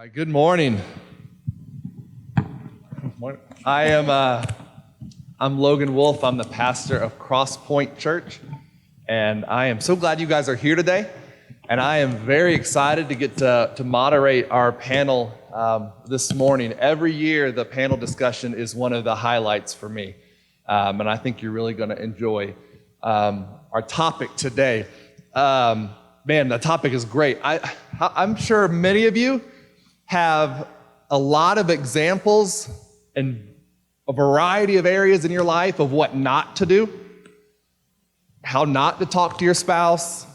right, good morning. I'm Logan Wolf. I'm the pastor of Cross Point Church, and I am so glad you guys are here today. And I am very excited to get to moderate our panel this morning. Every year, the panel discussion is one of the highlights for me, and I think you're really going to enjoy our topic today. Man, the topic is great. I'm sure many of you have a lot of examples in a variety of areas in your life of what not to do, how not to talk to your spouse,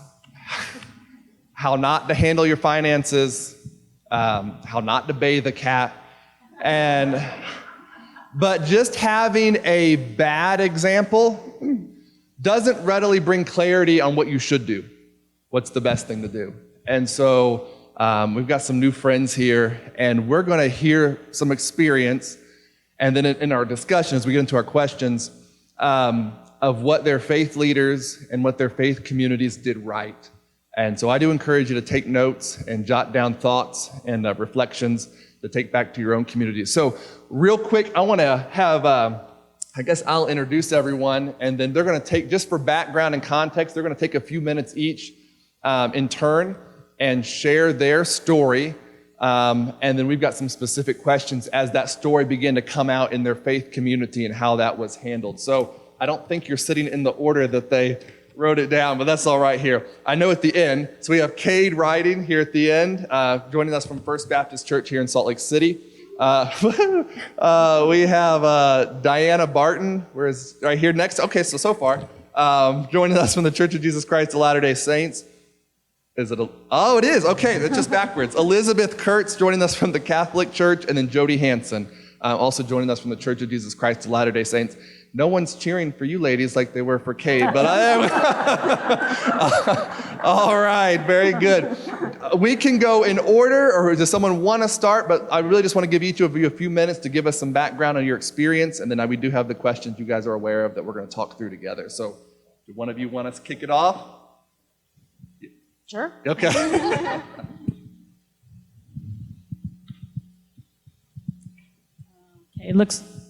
how not to handle your finances, how not to bathe a cat, but just having a bad example doesn't readily bring clarity on what you should do, what's the best thing to do. And so we've got some new friends here, and we're going to hear some experience, and then in our discussion, as we get into our questions, of what their faith leaders and what their faith communities did right. And so I do encourage you to take notes and jot down thoughts and reflections to take back to your own community. So real quick, I want to have, I guess I'll introduce everyone, and then they're going to take, just for background and context, they're going to take a few minutes each in turn and share their story. And then we've got some specific questions as that story began to come out in their faith community and how that was handled. So I don't think you're sitting in the order that they wrote it down, but that's all right here. I know at the end, so we have Cade Riding here at the end, joining us from First Baptist Church here in Salt Lake City. We have Diana Barton, where's right here next. Okay, so far, joining us from the Church of Jesus Christ of Latter-day Saints. Is it? Oh, it is. Okay, that's just backwards. Elizabeth Kurtz joining us from the Catholic Church, and then Jody Hanson also joining us from the Church of Jesus Christ of Latter-day Saints. No one's cheering for you ladies like they were for Cade, but I am. All right, very good. We can go in order, or does someone want to start? But I really just want to give each of you a few minutes to give us some background on your experience, and then we do have the questions you guys are aware of that we're going to talk through together. So, do one of you want us to kick it off? Sure. Okay.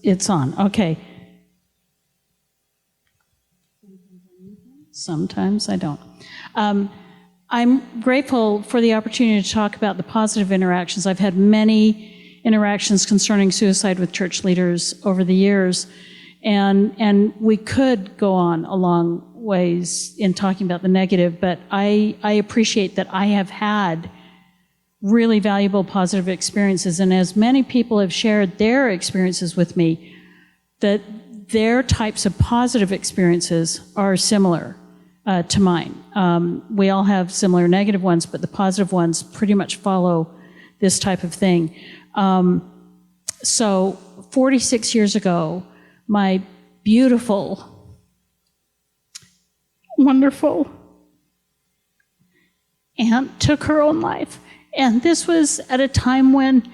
It's on. Okay. Sometimes I don't. I'm grateful for the opportunity to talk about the positive interactions. I've had many interactions concerning suicide with church leaders over the years, and we could go on a long ways in talking about the negative, but I appreciate that I have had really valuable positive experiences, and as many people have shared their experiences with me, that their types of positive experiences are similar to mine. We all have similar negative ones, but the positive ones pretty much follow this type of thing. So 46 years ago, my beautiful, wonderful aunt took her own life. And this was at a time when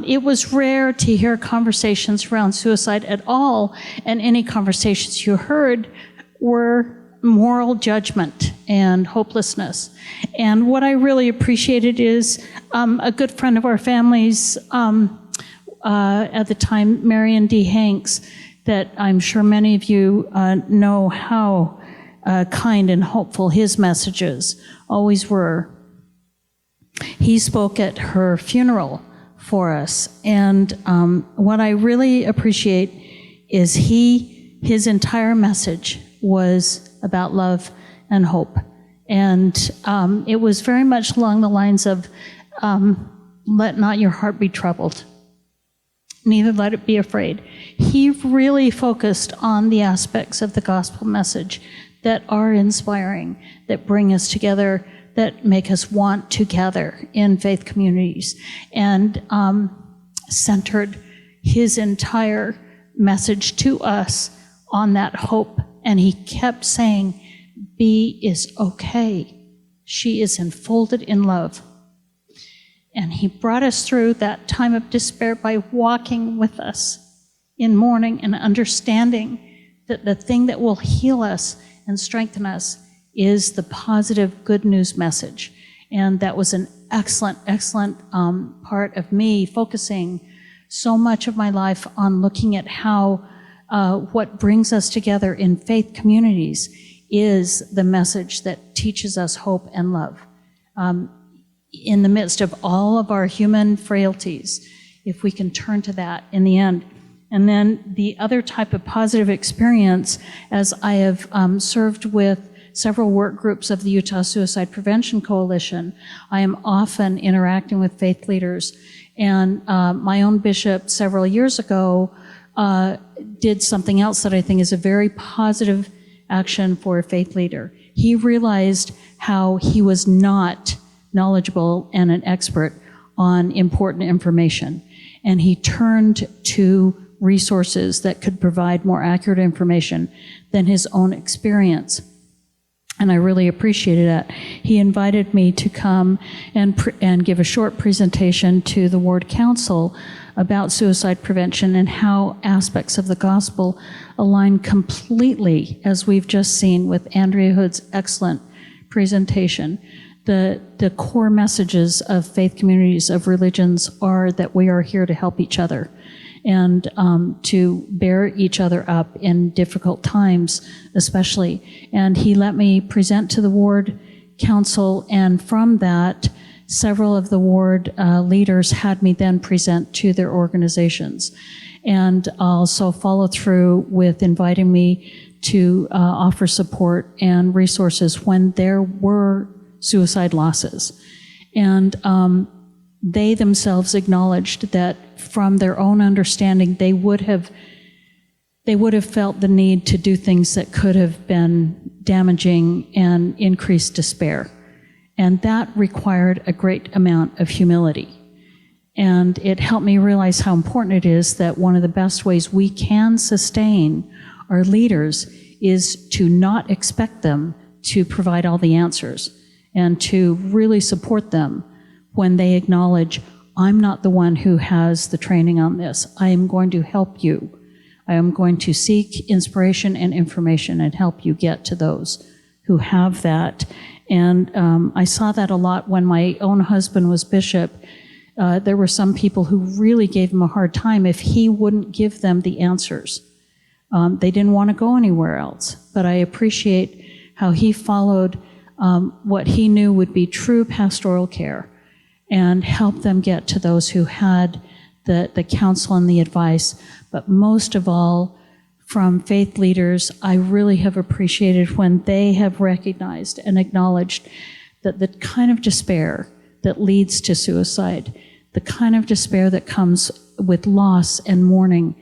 it was rare to hear conversations around suicide at all, and any conversations you heard were moral judgment and hopelessness. And what I really appreciated is a good friend of our family's, at the time, Marion D. Hanks, that I'm sure many of you know how kind and hopeful his messages always were. He spoke at her funeral for us, and what I really appreciate is his entire message was about love and hope, and it was very much along the lines of let not your heart be troubled, neither let it be afraid. He really focused on the aspects of the gospel message that are inspiring, that bring us together, that make us want to gather in faith communities, and centered his entire message to us on that hope. And he kept saying, B is okay. She is enfolded in love. And he brought us through that time of despair by walking with us in mourning and understanding that the thing that will heal us and strengthen us is the positive good news message. And that was an excellent part of me focusing so much of my life on looking at how what brings us together in faith communities is the message that teaches us hope and love. In the midst of all of our human frailties, if we can turn to that in the end. And then the other type of positive experience, as I have served with several work groups of the Utah Suicide Prevention Coalition, I am often interacting with faith leaders. And my own bishop several years ago did something else that I think is a very positive action for a faith leader. He realized how he was not knowledgeable and an expert on important information. And he turned to resources that could provide more accurate information than his own experience. And I really appreciated that. He invited me to come and give a short presentation to the Ward Council about suicide prevention and how aspects of the gospel align completely, as we've just seen with Andrea Hood's excellent presentation. The core messages of faith communities, of religions, are that we are here to help each other and to bear each other up in difficult times, especially. And he let me present to the Ward Council, and from that, several of the Ward leaders had me then present to their organizations. And also follow through with inviting me to offer support and resources when there were suicide losses. And they themselves acknowledged that from their own understanding, they would have felt the need to do things that could have been damaging and increased despair. And that required a great amount of humility. And it helped me realize how important it is that one of the best ways we can sustain our leaders is to not expect them to provide all the answers, and to really support them when they acknowledge, I'm not the one who has the training on this. I am going to help you. I am going to seek inspiration and information and help you get to those who have that. And I saw that a lot when my own husband was bishop. There were some people who really gave him a hard time if he wouldn't give them the answers. They didn't want to go anywhere else. But I appreciate how he followed what he knew would be true pastoral care and help them get to those who had the counsel and the advice. But most of all, from faith leaders, I really have appreciated when they have recognized and acknowledged that the kind of despair that leads to suicide, the kind of despair that comes with loss and mourning,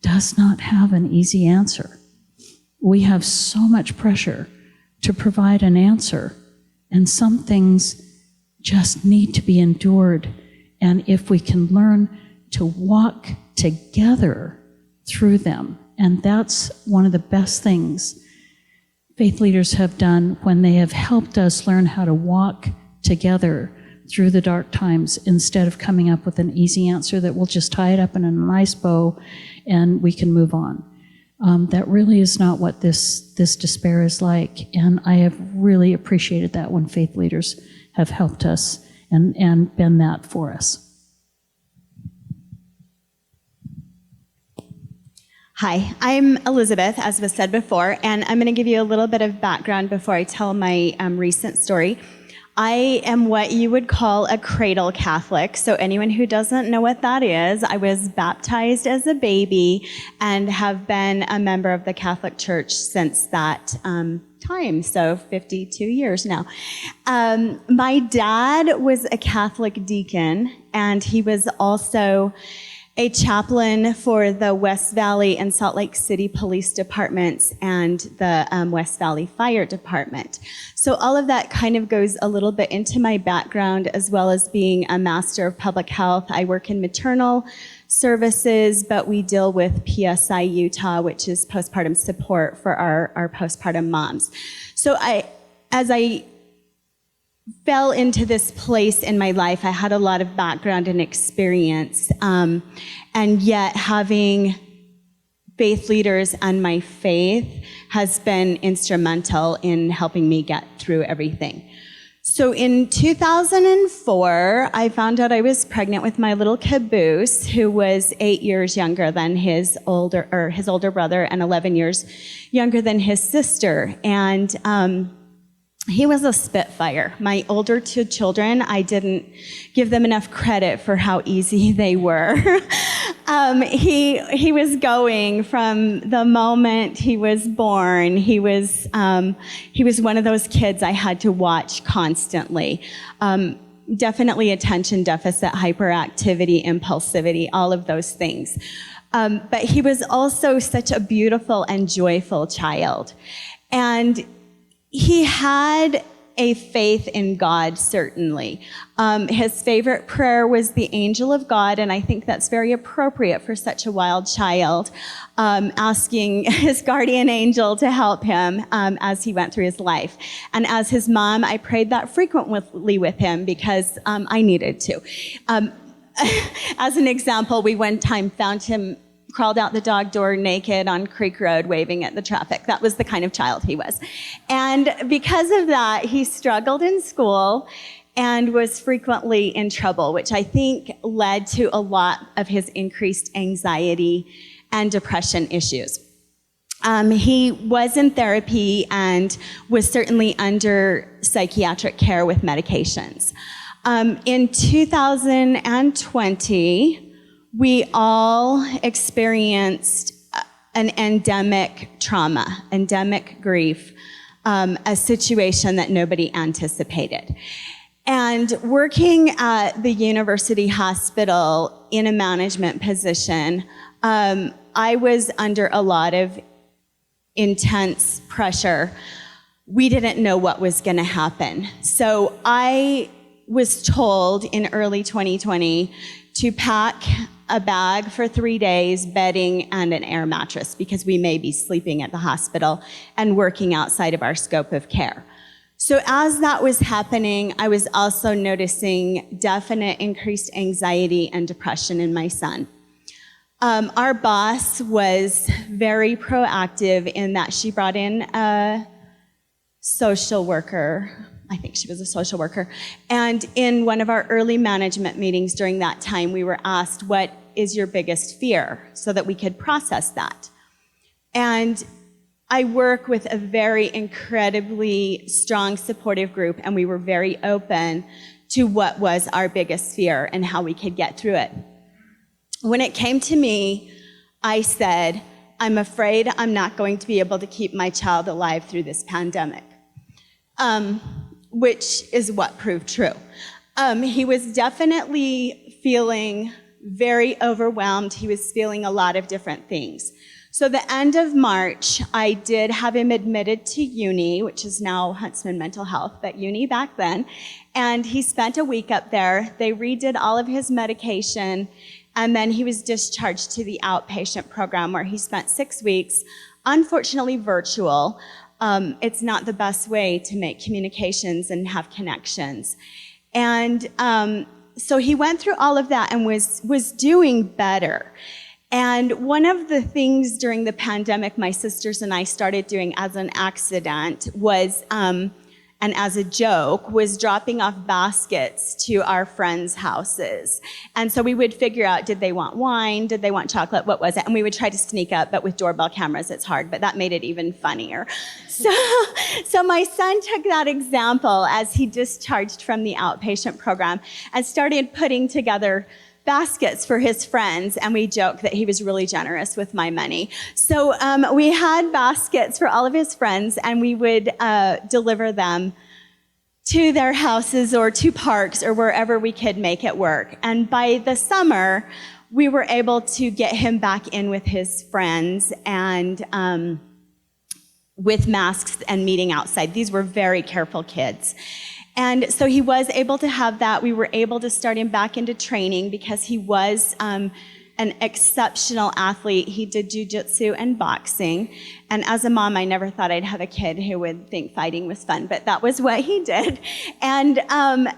does not have an easy answer. We have so much pressure to provide an answer, and some things just need to be endured. And if we can learn to walk together through them, and that's one of the best things faith leaders have done when they have helped us learn how to walk together through the dark times instead of coming up with an easy answer that will just tie it up in a nice bow and we can move on. That really is not what this despair is like, and I have really appreciated that when faith leaders have helped us and been that for us. Hi, I'm Elizabeth, as was said before, and I'm going to give you a little bit of background before I tell my recent story. I am what you would call a cradle Catholic. So anyone who doesn't know what that is, I was baptized as a baby and have been a member of the Catholic Church since that time, so 52 years now. My dad was a Catholic deacon, and he was also a chaplain for the West Valley and Salt Lake City Police Departments and the West Valley Fire Department. So all of that kind of goes a little bit into my background, as well as being a master of public health. I work in maternal services, but we deal with PSI Utah, which is postpartum support for our postpartum moms. So as I fell into this place in my life, I had a lot of background and experience, and yet having faith leaders and my faith has been instrumental in helping me get through everything. So in 2004, I found out I was pregnant with my little Caboose, who was 8 years younger than his older brother and 11 years younger than his sister. And he was a spitfire. My older two children, I didn't give them enough credit for how easy they were. He was going from the moment he was born. He was one of those kids I had to watch constantly. Definitely attention deficit, hyperactivity, impulsivity, all of those things. But he was also such a beautiful and joyful child. And he had a faith in God, certainly. His favorite prayer was the angel of God, and I think that's very appropriate for such a wild child, asking his guardian angel to help him as he went through his life. And as his mom, I prayed that frequently with him because I needed to. As an example, we one time found him crawled out the dog door naked on Creek Road waving at the traffic. That was the kind of child he was. And because of that, he struggled in school and was frequently in trouble, which I think led to a lot of his increased anxiety and depression issues. He was in therapy and was certainly under psychiatric care with medications. In 2020, we all experienced an endemic trauma, endemic grief, a situation that nobody anticipated. And working at the university hospital in a management position, I was under a lot of intense pressure. We didn't know what was going to happen. So I was told in early 2020 to pack a bag for 3 days, bedding, and an air mattress because we may be sleeping at the hospital and working outside of our scope of care. So as that was happening, I was also noticing definite increased anxiety and depression in my son. Our boss was very proactive in that she brought in a social worker. I think she was a social worker. And in one of our early management meetings during that time, we were asked, what is your biggest fear? So that we could process that. And I work with a very incredibly strong supportive group, and we were very open to what was our biggest fear and how we could get through it. When it came to me, I said, I'm afraid I'm not going to be able to keep my child alive through this pandemic. Which is what proved true. He was definitely feeling very overwhelmed. He was feeling a lot of different things. So the end of March, I did have him admitted to uni, which is now Huntsman Mental Health, but uni back then. And he spent a week up there. They redid all of his medication, and then he was discharged to the outpatient program where he spent 6 weeks, unfortunately virtual. It's not the best way to make communications and have connections. And so he went through all of that and was doing better. And one of the things during the pandemic my sisters and I started doing as an accident was, and as a joke, was dropping off baskets to our friends' houses. And so we would figure out, did they want wine? Did they want chocolate? What was it? And we would try to sneak up, but with doorbell cameras, it's hard, but that made it even funnier. So my son took that example as he discharged from the outpatient program and started putting together baskets for his friends, and we joked that he was really generous with my money. So we had baskets for all of his friends, and we would deliver them to their houses or to parks or wherever we could make it work. And by the summer, we were able to get him back in with his friends and with masks and meeting outside. These were very careful kids. And so he was able to have that. We were able to start him back into training because he was an exceptional athlete. He did jiu-jitsu and boxing. And as a mom, I never thought I'd have a kid who would think fighting was fun, but that was what he did. And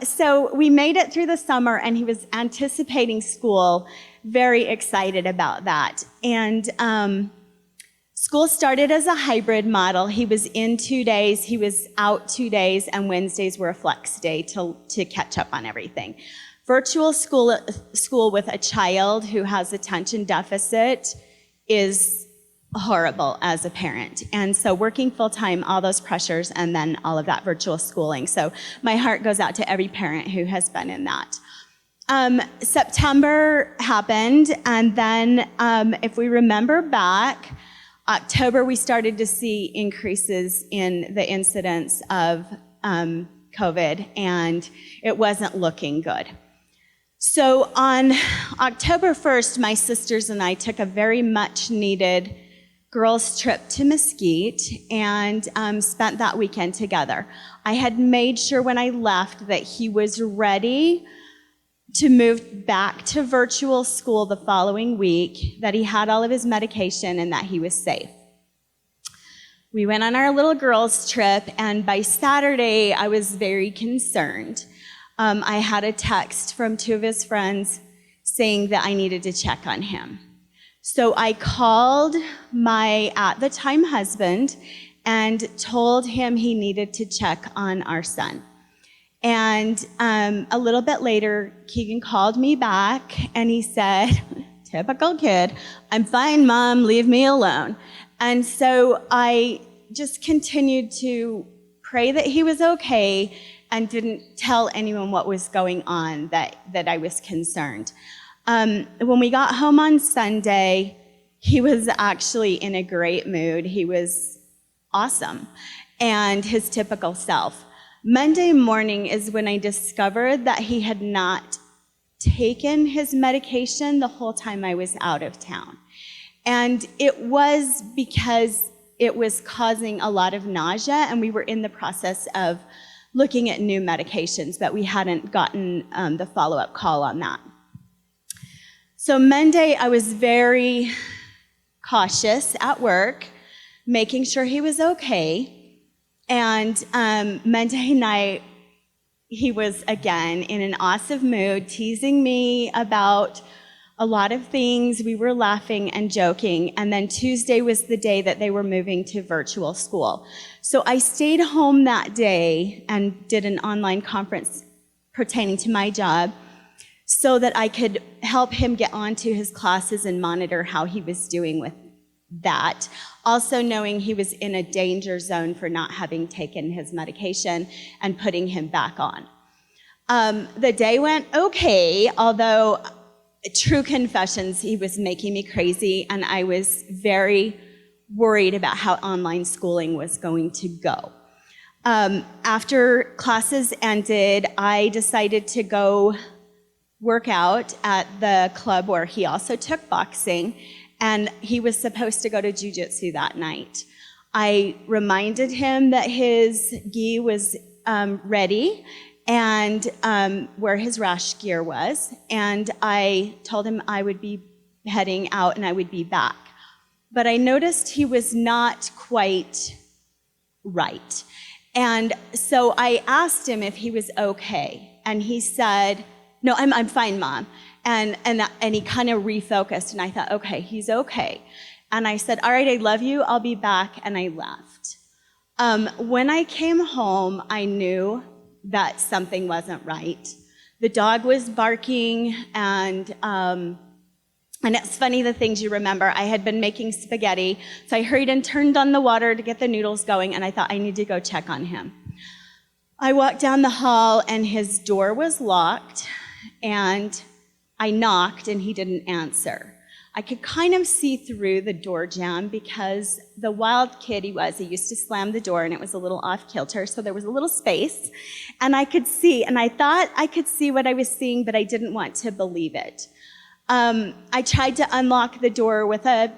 so we made it through the summer, and he was anticipating school, very excited about that. And School started as a hybrid model. He was in 2 days, he was out 2 days, and Wednesdays were a flex day to catch up on everything. Virtual school with a child who has attention deficit is horrible as a parent. And so working full-time, all those pressures, and then all of that virtual schooling. So my heart goes out to every parent who has been in that. September happened, and then if we remember back, October, we started to see increases in the incidence of COVID, and it wasn't looking good. So on October 1st, my sisters and I took a very much needed girls' trip to Mesquite and spent that weekend together. I had made sure when I left that he was ready to move back to virtual school the following week, that he had all of his medication and that he was safe. We went on our little girls' trip, and by Saturday, I was very concerned. I had a text from 2 of his friends saying that I needed to check on him. So I called my, at the time, husband and told him he needed to check on our son. And a little bit later, Keegan called me back and he said, typical kid, "I'm fine, Mom, leave me alone." And so I just continued to pray that he was okay and didn't tell anyone what was going on, that I was concerned. When we got home on Sunday, he was actually in a great mood. He was awesome and his typical self. Monday morning is when I discovered that he had not taken his medication the whole time I was out of town. And it was because it was causing a lot of nausea, and we were in the process of looking at new medications, but we hadn't gotten the follow-up call on that. So Monday, I was very cautious at work, making sure he was okay. And Monday night, he was again in an awesome mood, teasing me about a lot of things. We were laughing and joking. And then Tuesday was the day that they were moving to virtual school. So I stayed home that day and did an online conference pertaining to my job so that I could help him get onto his classes and monitor how he was doing with that. Also knowing he was in a danger zone for not having taken his medication and putting him back on. The day went okay, although true confessions, he was making me crazy, and I was very worried about how online schooling was going to go. After classes ended, I decided to go work out at the club where he also took boxing, and he was supposed to go to jiu-jitsu that night. I reminded him that his gi was ready and where his rash gear was, and I told him I would be heading out and I would be back. But I noticed he was not quite right. And so I asked him if he was okay, and he said, "No, I'm fine, Mom." And he kind of refocused, and I thought, okay, he's okay. And I said, "All right, I love you, I'll be back," and I left. When I came home, I knew that something wasn't right. The dog was barking, and it's funny the things you remember. I had been making spaghetti, so I hurried and turned on the water to get the noodles going, and I thought I need to go check on him. I walked down the hall, and his door was locked, and I knocked, and he didn't answer. I could kind of see through the door jamb because the wild kid he was, he used to slam the door, and it was a little off kilter, so there was a little space, and I could see, and I thought I could see what I was seeing, but I didn't want to believe it. I tried to unlock the door with a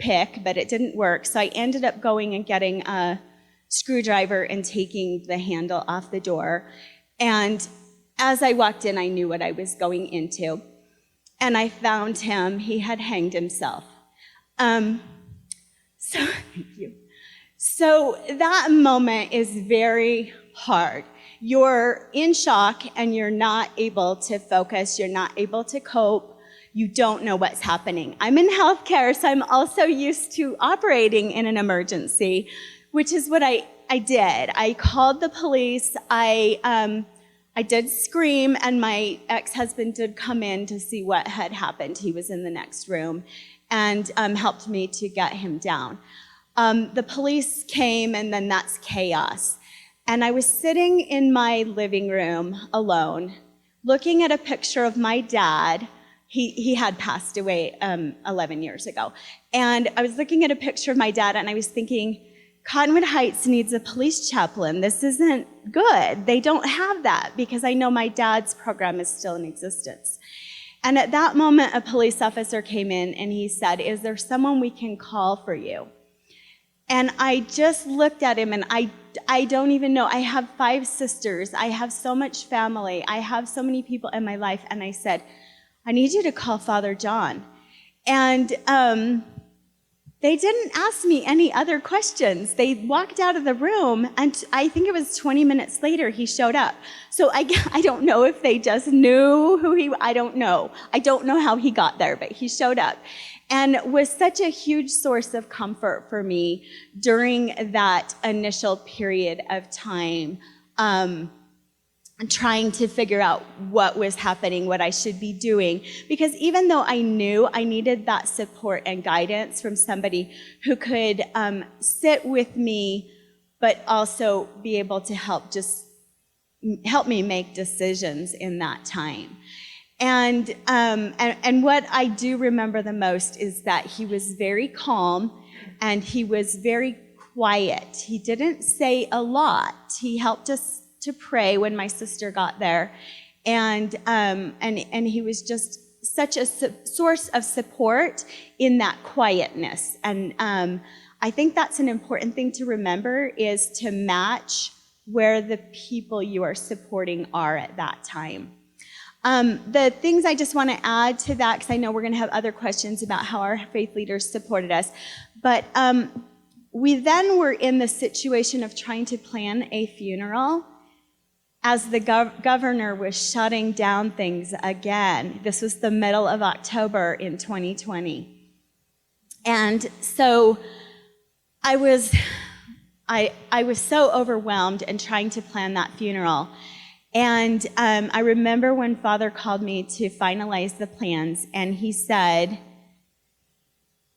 pick, but it didn't work, so I ended up going and getting a screwdriver and taking the handle off the door, and as I walked in, I knew what I was going into. And I found him. He had hanged himself. Thank you. So that moment is very hard. You're in shock and you're not able to focus. You're not able to cope. you don't know what's happening. I'm in healthcare, so I'm also used to operating in an emergency, which is what I did. I called the police. I did scream, and my ex-husband did come in to see what had happened. He was in the next room and helped me to get him down. The police came, and then that's chaos. And I was sitting in my living room alone, looking at a picture of my dad. He had passed away 11 years ago. And I was looking at a picture of my dad, and I was thinking, Cottonwood Heights needs a police chaplain. This isn't good. They don't have that, because I know my dad's program is still in existence. And at that moment, a police officer came in, and he said, "Is there someone we can call for you?" And I just looked at him, and I don't even know. I have 5 sisters. I have so much family. I have so many people in my life. And I said, "I need you to call Father John." And they didn't ask me any other questions. They walked out of the room, and I think it was 20 minutes later he showed up. So I don't know if they just knew who I don't know. I don't know how he got there, but he showed up. And was such a huge source of comfort for me during that initial period of time, trying to figure out what was happening, what I should be doing. Because even though I knew I needed that support and guidance from somebody who could sit with me, but also be able to help me make decisions in that time. And what I do remember the most is that he was very calm, and he was very quiet. He didn't say a lot. He helped us to pray when my sister got there, and he was just such a source of support in that quietness. And I think that's an important thing to remember, is to match where the people you are supporting are at that time. The things I just want to add to that, because I know we're going to have other questions about how our faith leaders supported us, but we then were in the situation of trying to plan a funeral as the governor was shutting down things again. This was the middle of October in 2020. And so I was so overwhelmed in trying to plan that funeral. And I remember when Father called me to finalize the plans, and he said,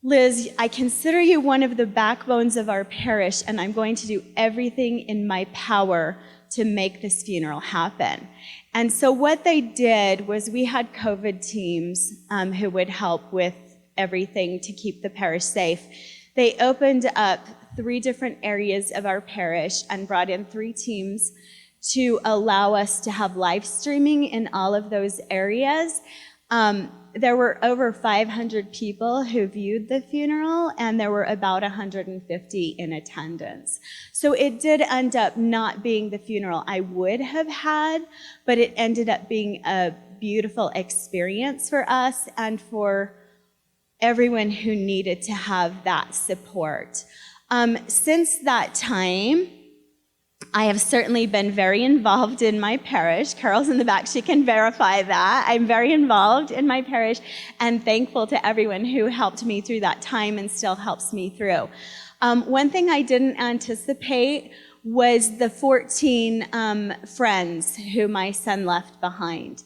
"Liz, I consider you one of the backbones of our parish, and I'm going to do everything in my power to make this funeral happen." And so what they did was, we had COVID teams who would help with everything to keep the parish safe. They opened up 3 different areas of our parish and brought in 3 teams to allow us to have live streaming in all of those areas. There were over 500 people who viewed the funeral, and there were about 150 in attendance. So it did end up not being the funeral I would have had, but it ended up being a beautiful experience for us and for everyone who needed to have that support. Since that time, I have certainly been very involved in my parish. Carol's in the back, she can verify that. I'm very involved in my parish and thankful to everyone who helped me through that time and still helps me through. One thing I didn't anticipate was the 14 friends who my son left behind.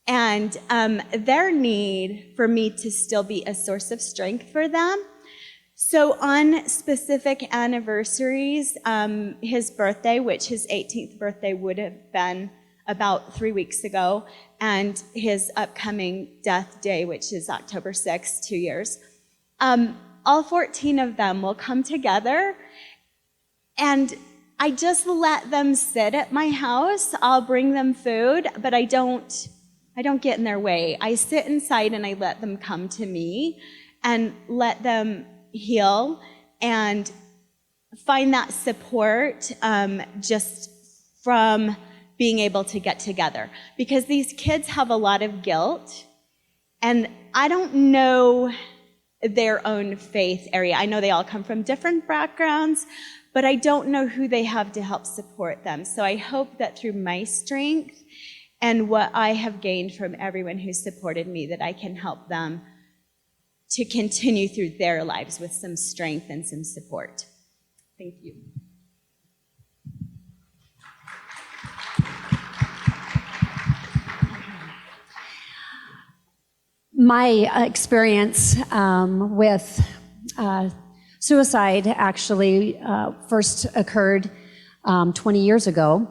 And their need for me to still be a source of strength for them. So on specific anniversaries, his birthday, which his 18th birthday would have been about 3 weeks ago, and his upcoming death day, which is October 6th, 2 years, all 14 of them will come together, and I just let them sit at my house. I'll bring them food, but I don't get in their way. I sit inside and I let them come to me and let them heal and find that support just from being able to get together. Because these kids have a lot of guilt, and I don't know their own faith area. I know they all come from different backgrounds, but I don't know who they have to help support them. So I hope that through my strength and what I have gained from everyone who's supported me, that I can help them to continue through their lives with some strength and some support. Thank you. My experience with suicide actually first occurred 20 years ago.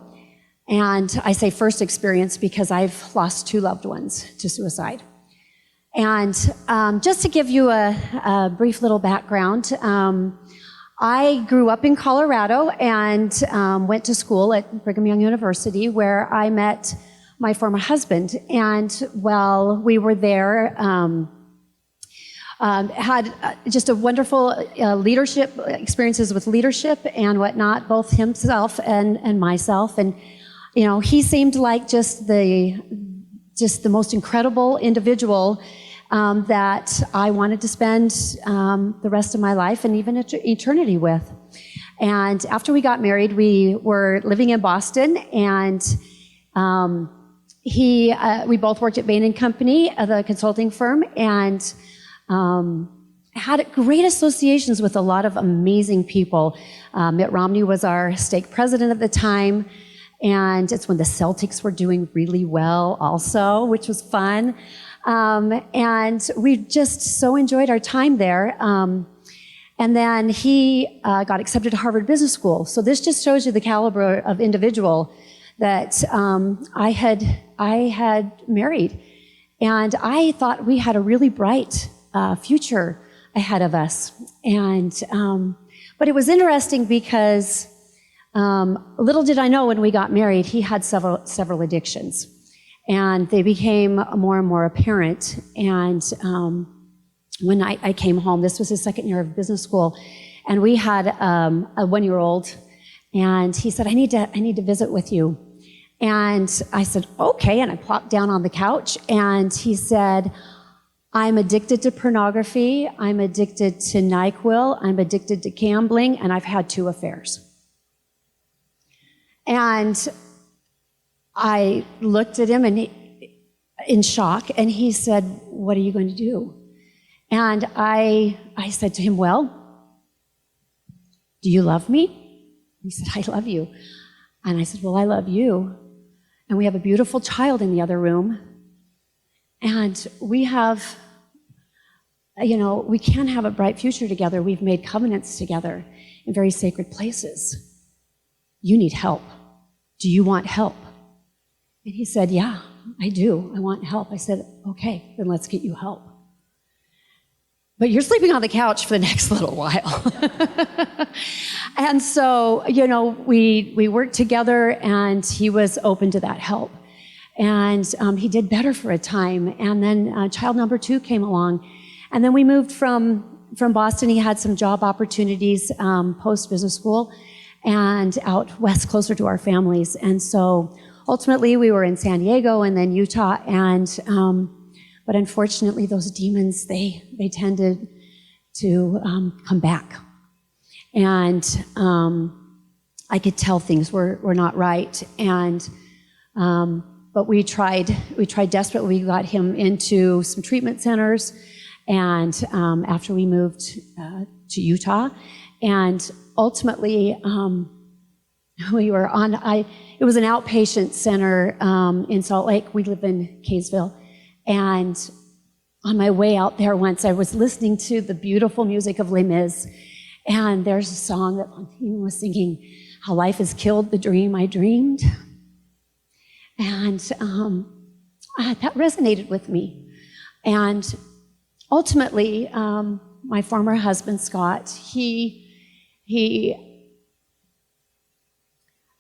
And I say first experience because I've lost 2 loved ones to suicide. And just to give you a brief little background, I grew up in Colorado and went to school at Brigham Young University, where I met my former husband. And while we were there, had just a wonderful leadership experiences with leadership and whatnot, both himself and myself. And he seemed like just the most incredible individual that I wanted to spend the rest of my life and even eternity with. And after we got married, we were living in Boston, and we both worked at Bain & Company, the consulting firm, and had great associations with a lot of amazing people. Mitt Romney was our stake president at the time, and it's when the Celtics were doing really well also, which was fun. And we just so enjoyed our time there. And then he got accepted to Harvard Business School. So this just shows you the caliber of individual that I had married. And I thought we had a really bright future ahead of us. And but it was interesting because little did I know when we got married, he had several addictions. And they became more and more apparent. And when I came home, this was his second year of business school, and we had a 1-year-old, and he said, I need to visit with you. And I said, okay, and I plopped down on the couch, and he said, I'm addicted to pornography, I'm addicted to NyQuil, I'm addicted to gambling, and I've had 2 affairs. And I looked at him in shock, and he said, what are you going to do? And I said to him, well, do you love me? He said, I love you. And I said, well, I love you. And we have a beautiful child in the other room. And we have, we can have a bright future together. We've made covenants together in very sacred places. You need help. Do you want help? And he said, yeah, I do. I want help. I said, okay, then let's get you help. But you're sleeping on the couch for the next little while. And so, we worked together, and he was open to that help. And he did better for a time. And then child number 2 came along. And then we moved from Boston. He had some job opportunities post-business school and out west closer to our families. And so ultimately, we were in San Diego and then Utah, but unfortunately, those demons, they tended to come back. And I could tell things were not right. And but we tried desperately. We got him into some treatment centers, and after we moved to Utah, and ultimately, we were it was an outpatient center in Salt Lake. We live in Kaysville. And on my way out there once, I was listening to the beautiful music of Les Mis. And there's a song that Fontaine was singing, how life has killed the dream I dreamed. And that resonated with me. And ultimately, my former husband, Scott, he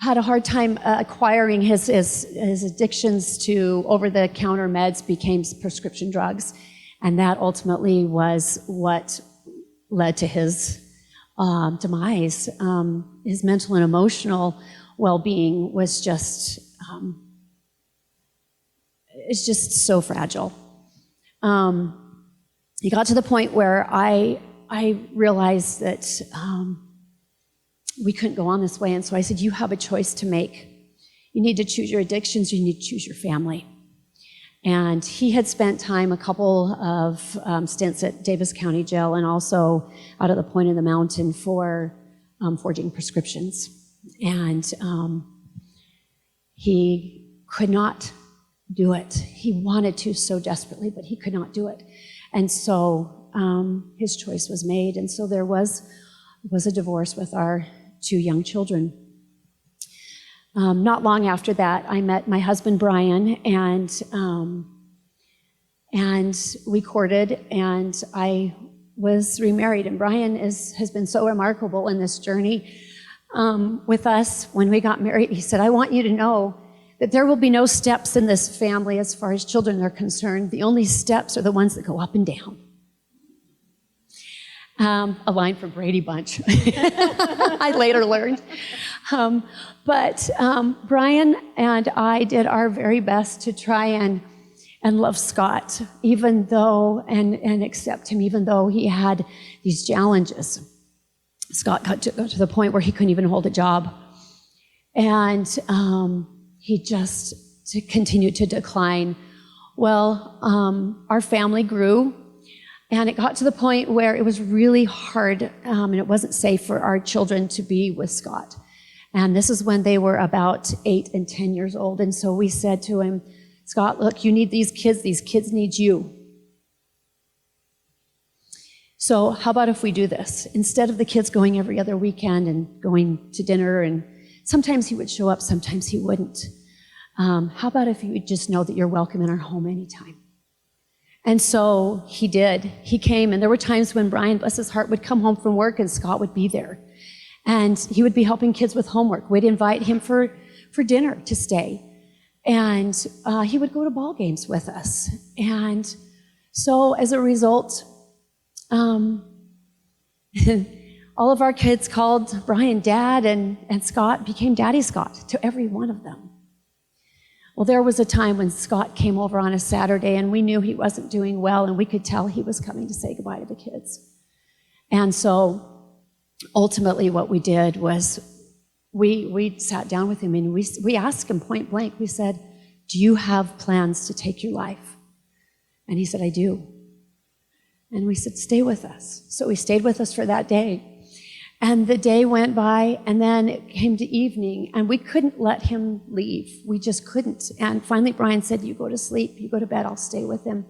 had a hard time acquiring his addictions to over-the-counter meds became prescription drugs. And that ultimately was what led to his demise. His mental and emotional well-being was just, it's just so fragile. He got to the point where I realized that we couldn't go on this way. And so I said, you have a choice to make. You need to choose your addictions, you need to choose your family. And he had spent time, a couple of stints at Davis County Jail and also out at the Point of the Mountain for forging prescriptions. And he could not do it. He wanted to so desperately, but he could not do it. And so his choice was made. And so there was a divorce with our 2 young children. Not long after that, I met my husband, Brian, and we courted, and I was remarried. And Brian has been so remarkable in this journey with us. When we got married, he said, I want you to know that there will be no steps in this family as far as children are concerned. The only steps are the ones that go up and down. A line from Brady Bunch, I later learned. But Brian and I did our very best to try and love Scott, even though, and accept him, even though he had these challenges. Scott got to the point where he couldn't even hold a job. And he just continued to decline. Well, our family grew, and it got to the point where it was really hard, and it wasn't safe for our children to be with Scott. And this is when they were about 8 and 10 years old. And so we said to him, Scott, look, you need these kids need you. So how about if we do this? Instead of the kids going every other weekend and going to dinner, and sometimes he would show up, sometimes he wouldn't. How about if you would just know that you're welcome in our home anytime? And so he did. He came, and there were times when Brian, bless his heart, would come home from work and Scott would be there. And he would be helping kids with homework. We'd invite him for dinner to stay. And he would go to ball games with us. And so as a result, all of our kids called Brian Dad, and Scott became Daddy Scott to every one of them. Well, there was a time when Scott came over on a Saturday, and we knew he wasn't doing well, and we could tell he was coming to say goodbye to the kids. And so ultimately what we did was we sat down with him, and we asked him point blank. We said, do you have plans to take your life? And he said, I do. And we said, stay with us. So he stayed with us for that day. And the day went by, and then it came to evening, and we couldn't let him leave. We just couldn't. And finally, Brian said, you go to sleep, you go to bed, I'll stay with him.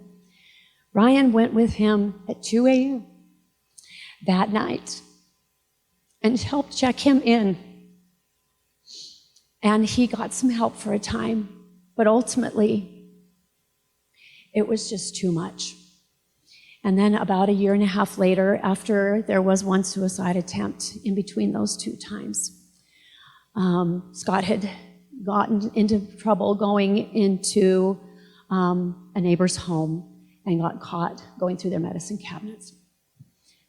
Brian went with him at 2 a.m. that night and helped check him in. And he got some help for a time, but ultimately, it was just too much. And then about 1.5 years later, after there was one suicide attempt in between those 2 times, Scott had gotten into trouble going into a neighbor's home and got caught going through their medicine cabinets.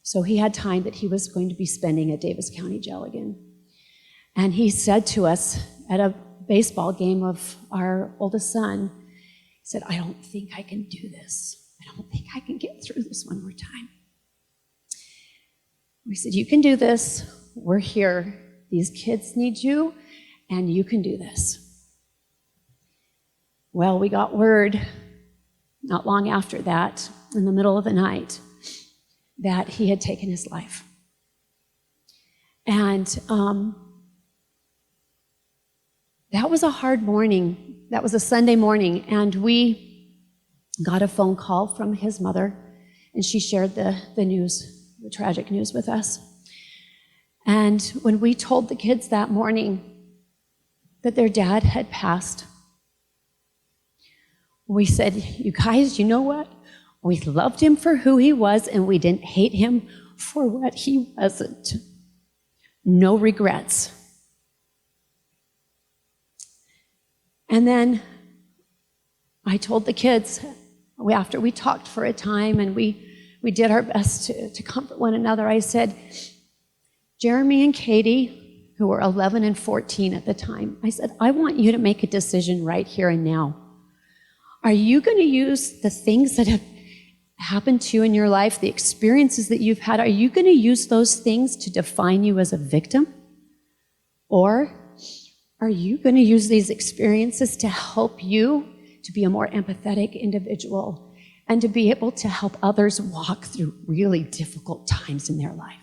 So he had time that he was going to be spending at Davis County Jail again. And he said to us at a baseball game of our oldest son, he said, I don't think I can do this. I don't think I can get through this one more time. We said, you can do this. We're here. These kids need you, and you can do this. Well, we got word not long after that, in the middle of the night, that he had taken his life. And that was a hard morning. That was a Sunday morning, and we got a phone call from his mother, and she shared the news, the tragic news with us. And when we told the kids that morning that their dad had passed, we said, you guys, you know what? We loved him for who he was, and we didn't hate him for what he wasn't. No regrets. And then I told the kids, after we talked for a time and we did our best to comfort one another, I said, Jeremy and Katie, who were 11 and 14 at the time, I said, I want you to make a decision right here and now. Are you going to use the things that have happened to you in your life, the experiences that you've had, are you going to use those things to define you as a victim? Or are you going to use these experiences to help you to be a more empathetic individual and to be able to help others walk through really difficult times in their life?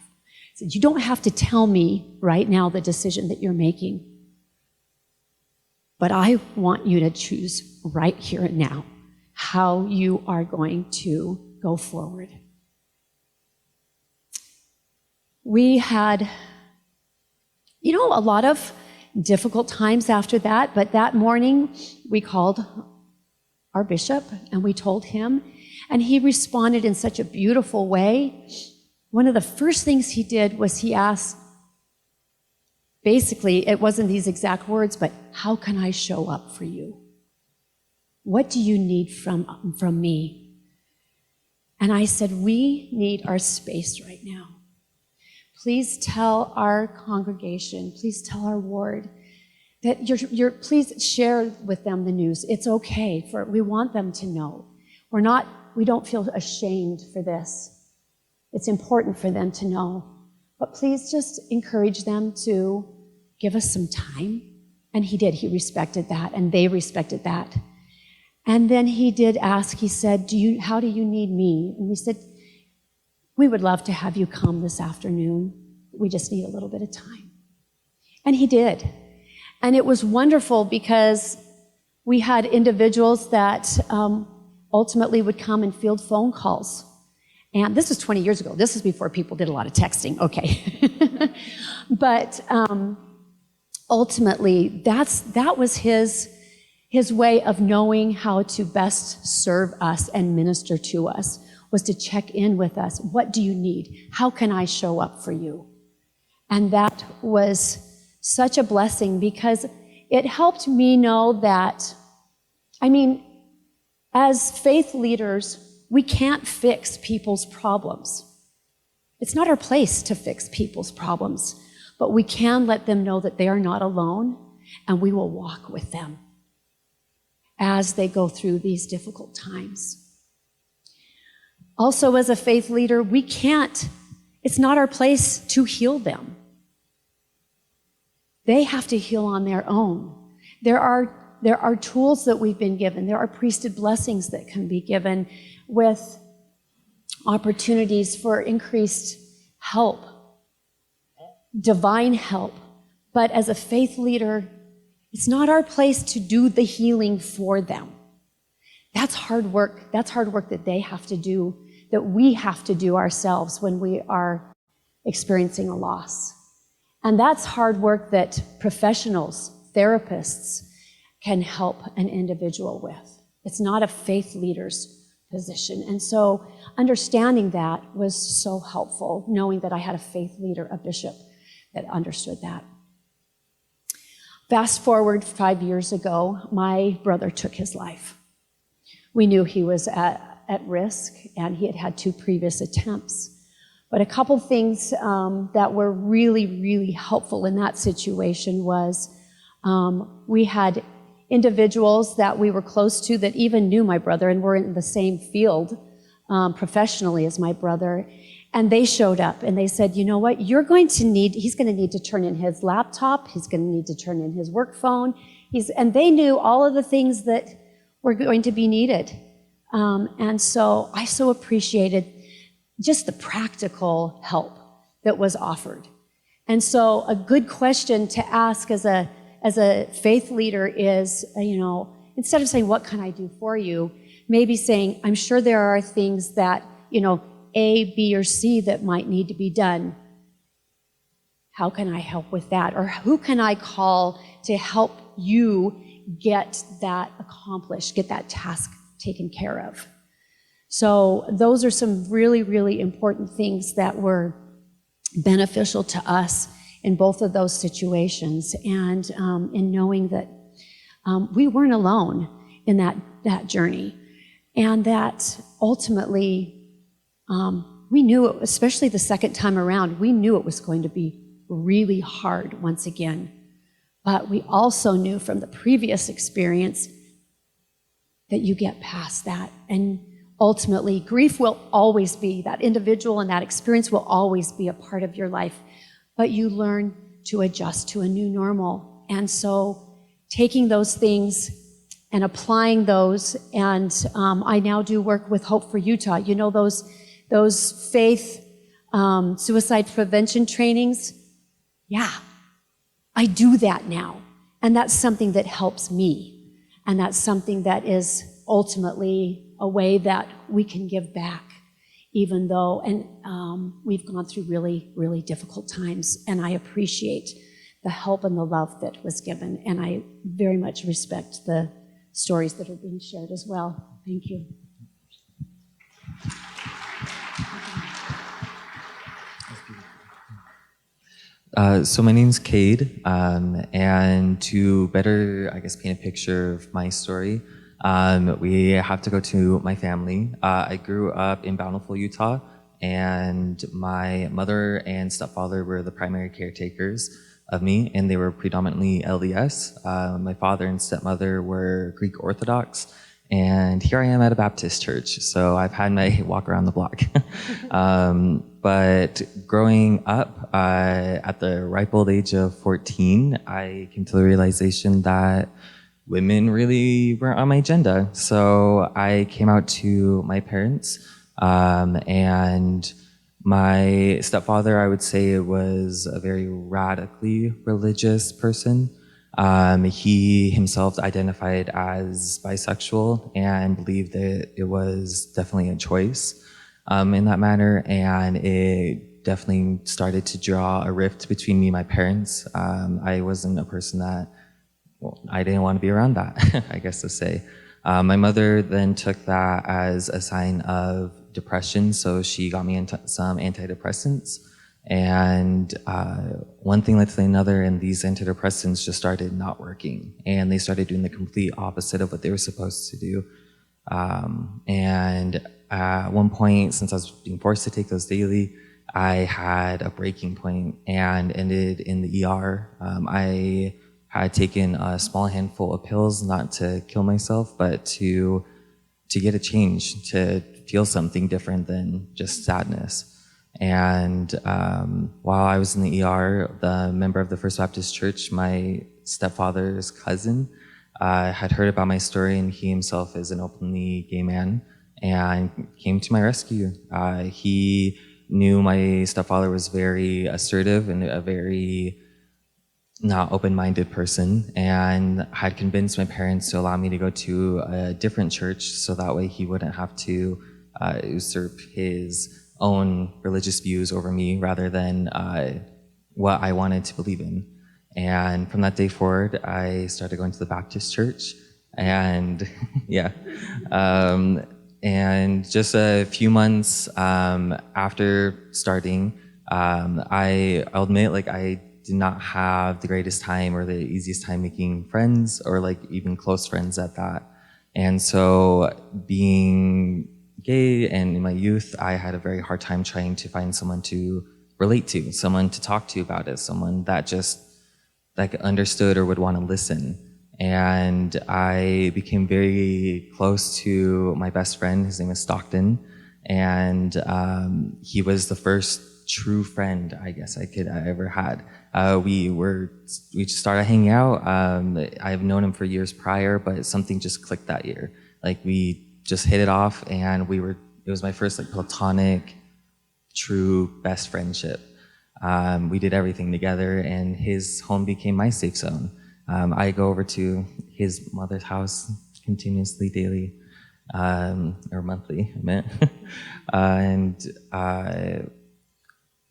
He said, you don't have to tell me right now the decision that you're making, but I want you to choose right here and now how you are going to go forward. We had, a lot of difficult times after that, but that morning we called our bishop and we told him, and he responded in such a beautiful way. One of the first things he did was he asked, basically, it wasn't these exact words, but how can I show up for you? What do you need from me? And I said, we need our space right now. Please tell our congregation, please tell our ward that please share with them the news. It's okay, we want them to know. We don't feel ashamed for this. It's important for them to know. But please just encourage them to give us some time. And he did, he respected that, and they respected that. And then he did ask, he said, how do you need me? And we said, we would love to have you come this afternoon. We just need a little bit of time. And he did. And it was wonderful because we had individuals that ultimately would come and field phone calls. And this was 20 years ago. This is before people did a lot of texting. Okay. But ultimately, that was his way of knowing how to best serve us and minister to us, was to check in with us. What do you need? How can I show up for you? And that was such a blessing because it helped me know that, as faith leaders, we can't fix people's problems. It's not our place to fix people's problems, but we can let them know that they are not alone, and we will walk with them as they go through these difficult times. Also, as a faith leader, it's not our place to heal them. They have to heal on their own. There are tools that we've been given. There are priesthood blessings that can be given with opportunities for increased help, divine help. But as a faith leader, it's not our place to do the healing for them. That's hard work. That's hard work that they have to do, that we have to do ourselves when we are experiencing a loss. And that's hard work that professionals, therapists, can help an individual with. It's not a faith leader's position. And so understanding that was so helpful, knowing that I had a faith leader, a bishop, that understood that. Fast forward 5 years ago, my brother took his life. We knew he was at risk, and he had had 2 previous attempts. But a couple things that were really, really helpful in that situation was we had individuals that we were close to that even knew my brother and were in the same field professionally as my brother. And they showed up and they said, you know what, he's going to need to turn in his laptop. He's going to need to turn in his work phone. And they knew all of the things that were going to be needed. And so I so appreciated just the practical help that was offered. And so a good question to ask as a faith leader is, instead of saying, what can I do for you? Maybe saying, I'm sure there are things that, A, B, or C that might need to be done. How can I help with that? Or who can I call to help you get that accomplished, get that task taken care of? So those are some really, really important things that were beneficial to us in both of those situations, and in knowing that we weren't alone in that journey, and that ultimately we knew, especially the second time around, we knew it was going to be really hard once again. But we also knew from the previous experience that you get past that, and ultimately, grief will always be, that individual and that experience will always be a part of your life, but you learn to adjust to a new normal. And so taking those things and applying those, and I now do work with Hope for Utah. You know, those faith suicide prevention trainings? Yeah, I do that now. And that's something that helps me. And that's something that is ultimately a way that we can give back, even though, and we've gone through really, really difficult times. And I appreciate the help and the love that was given. And I very much respect the stories that are being shared as well. Thank you. So my name's Cade, and to better, I guess, paint a picture of my story, we have to go to my family. I grew up in Bountiful, Utah, and my mother and stepfather were the primary caretakers of me, and they were predominantly LDS. My father and stepmother were Greek Orthodox, and here I am at a Baptist church, so I've had my walk around the block. But growing up, at the ripe old age of 14, I came to the realization that women really weren't on my agenda. So I came out to my parents, and my stepfather, I would say, was a very radically religious person. He himself identified as bisexual and believed that it was definitely a choice in that manner, and it definitely started to draw a rift between me and my parents. I wasn't a person that, well, I didn't want to be around that, I guess to say. My mother then took that as a sign of depression, so she got me into some antidepressants. And one thing led to another, and these antidepressants just started not working, and they started doing the complete opposite of what they were supposed to do. And at one point, since I was being forced to take those daily, I had a breaking point and ended in the ER. I had taken a small handful of pills, not to kill myself, but to get a change, to feel something different than just sadness. And while I was in the ER, the member of the First Baptist Church, my stepfather's cousin, had heard about my story, and he himself is an openly gay man, and came to my rescue. He knew my stepfather was very assertive and a very not open-minded person, and had convinced my parents to allow me to go to a different church so that way he wouldn't have to usurp his own religious views over me rather than what I wanted to believe in. And from that day forward, I started going to the Baptist church, and yeah. And just a few months after starting, I'll admit, like, I did not have the greatest time or the easiest time making friends, or like even close friends at that. And so being gay and in my youth, I had a very hard time trying to find someone to relate to, someone to talk to about it, someone that just like understood or would want to listen. And I became very close to my best friend. His name is Stockton, and he was the first true friend I guess I ever had. We just started hanging out. I've known him for years prior, but something just clicked that year. Like, we just hit it off, and it was my first like platonic, true best friendship. We did everything together, and his home became my safe zone. I go over to his mother's house continuously, daily, or monthly, I meant. And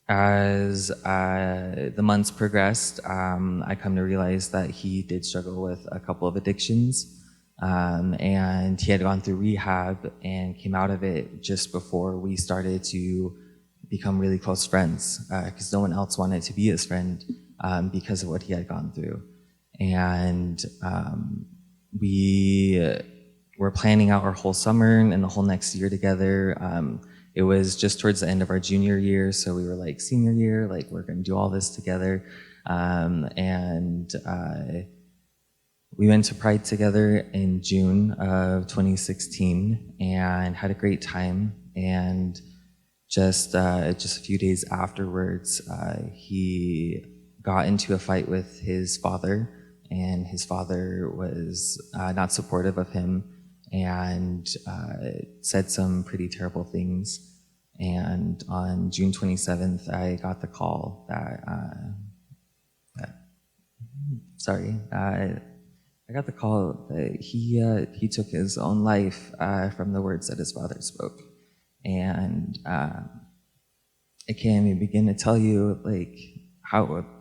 as the months progressed, I come to realize that he did struggle with a couple of addictions. And he had gone through rehab and came out of it just before we started to become really close friends, because no one else wanted to be his friend because of what he had gone through. And we were planning out our whole summer and the whole next year together. It was just towards the end of our junior year, so we were like, senior year, like, we're going to do all this together. We went to Pride together in June of 2016 and had a great time. And just a few days afterwards, he got into a fight with his father. and his father was not supportive of him and said some pretty terrible things. And on June 27th, I got the call that, I got the call that he took his own life from the words that his father spoke. And I can't even begin to tell you like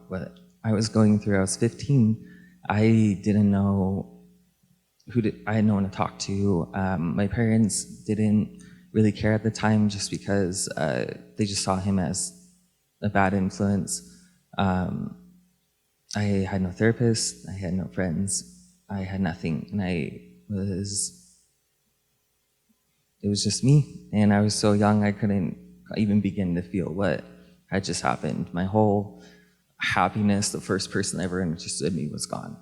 what I was going through. I was 15. I didn't know I had no one to talk to. My parents didn't really care at the time just because they just saw him as a bad influence. I had no therapist, I had no friends, I had nothing, and it was just me. And I was so young, I couldn't even begin to feel what had just happened. My whole happiness, the first person ever understood me, was gone.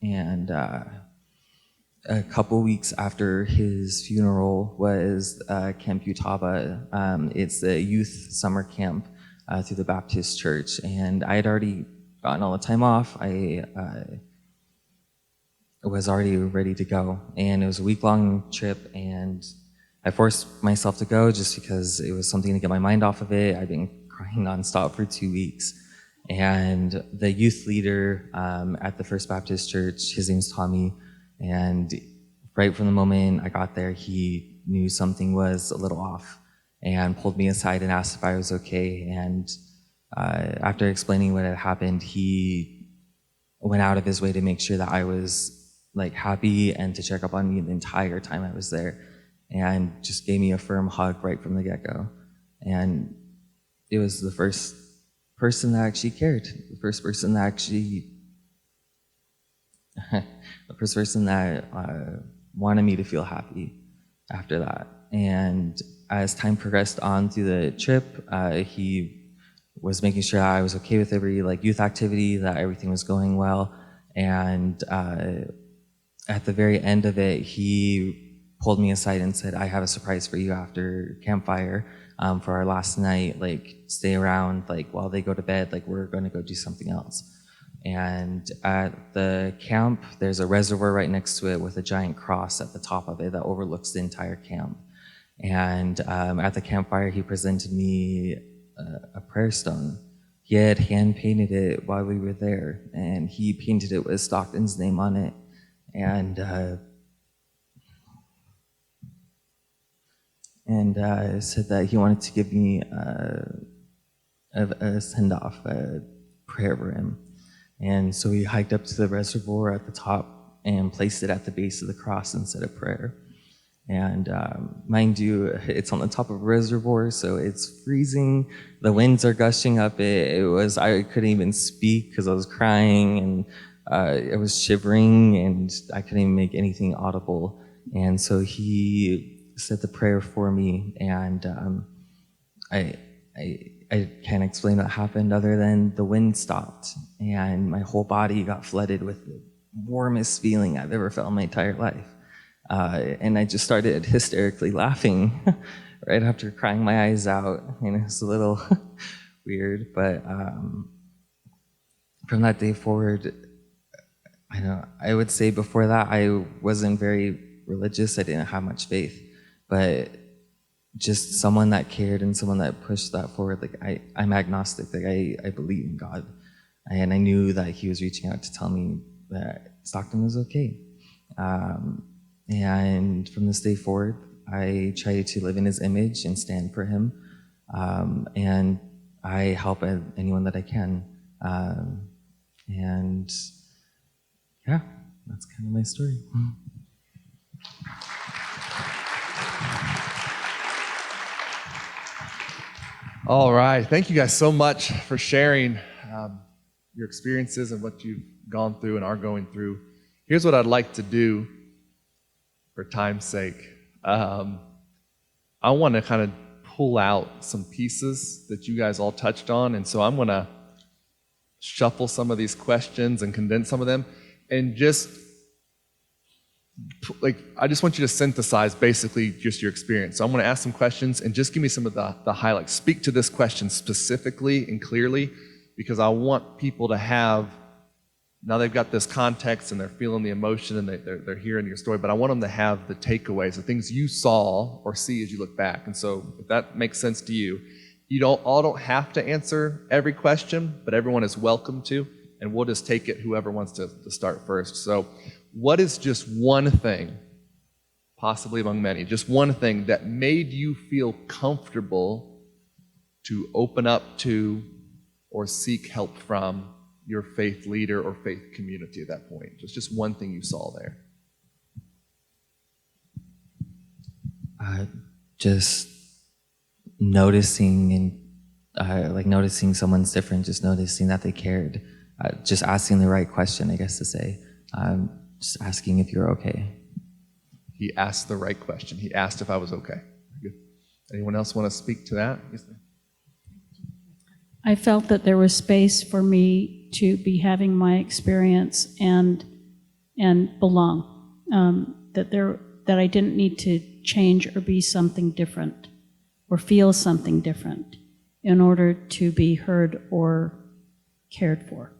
And a couple weeks after his funeral was Camp Utaba. It's the youth summer camp through the Baptist church. And I had already gotten all the time off. I was already ready to go. And it was a week-long trip, and I forced myself to go just because it was something to get my mind off of it. I'd been crying nonstop for 2 weeks. And the youth leader at the First Baptist Church, his name's Tommy, and right from the moment I got there, he knew something was a little off and pulled me aside and asked if I was okay. And after explaining what had happened, he went out of his way to make sure that I was like happy and to check up on me the entire time I was there, and just gave me a firm hug right from the get-go. And it was the first person that actually cared, the first person that actually the first person that wanted me to feel happy after that. And as time progressed on through the trip, he was making sure I was okay with every like youth activity, that everything was going well. And at the very end of it, he pulled me aside and said, "I have a surprise for you after campfire for our last night. Like, stay around, like while they go to bed, like we're going to go do something else." And at the camp, there's a reservoir right next to it with a giant cross at the top of it that overlooks the entire camp. And at the campfire, he presented me a prayer stone. He had hand painted it while we were there, and he painted it with Stockton's name on it. And said that he wanted to give me a send-off, a prayer for him. And so we hiked up to the reservoir at the top and placed it at the base of the cross and said a prayer. And mind you, it's on the top of a reservoir, so it's freezing. The winds are gushing up. I couldn't even speak because I was crying, and I was shivering, and I couldn't even make anything audible. And so he said the prayer for me, and I can't explain what happened other than the wind stopped, and my whole body got flooded with the warmest feeling I've ever felt in my entire life. And I just started hysterically laughing right after crying my eyes out, and it was a little weird. But from that day forward, I would say before that I wasn't very religious. I didn't have much faith, but just someone that cared and someone that pushed that forward. Like I'm agnostic. Like I believe in God, and I knew that He was reaching out to tell me that Stockton was okay. And from this day forward, I try to live in His image and stand for Him, and I help anyone that I can. And yeah, that's kind of my story. All right. Thank you guys so much for sharing your experiences and what you've gone through and are going through. Here's what I'd like to do for time's sake. I want to kind of pull out some pieces that you guys all touched on. And so I'm going to shuffle some of these questions and condense some of them. And I just want you to synthesize basically just your experience. So I'm going to ask some questions and just give me some of the highlights. Speak to this question specifically and clearly, because I want people to have now they've got this context and they're feeling the emotion and they're hearing your story, but I want them to have the takeaways, the things you saw or see as you look back. And so if that makes sense to you, you don't have to answer every question, but everyone is welcome to, and we'll just take it whoever wants to start first. So what is just one thing, possibly among many, just one thing that made you feel comfortable to open up to or seek help from your faith leader or faith community at that point? Just one thing you saw there. Just noticing and noticing someone's different, just noticing that they cared, just asking the right question, I guess to say, just asking if you're okay. He asked the right question. He asked if I was okay. Good. Anyone else want to speak to that? Yes, ma'am. I felt that there was space for me to be having my experience and belong. That I didn't need to change or be something different or feel something different in order to be heard or cared for.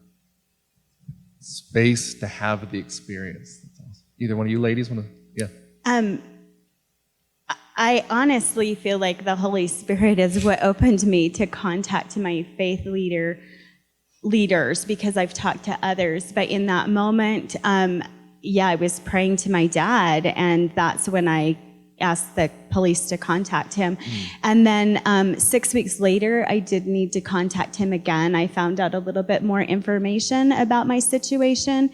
Space to have the experience. That's awesome. Either one of you ladies want to? Yeah. I honestly feel like the Holy Spirit is what opened me to contact my faith leaders, because I've talked to others. But in that moment, I was praying to my dad, and that's when I asked the police to contact him. And then 6 weeks later, I did need to contact him again. I found out a little bit more information about my situation,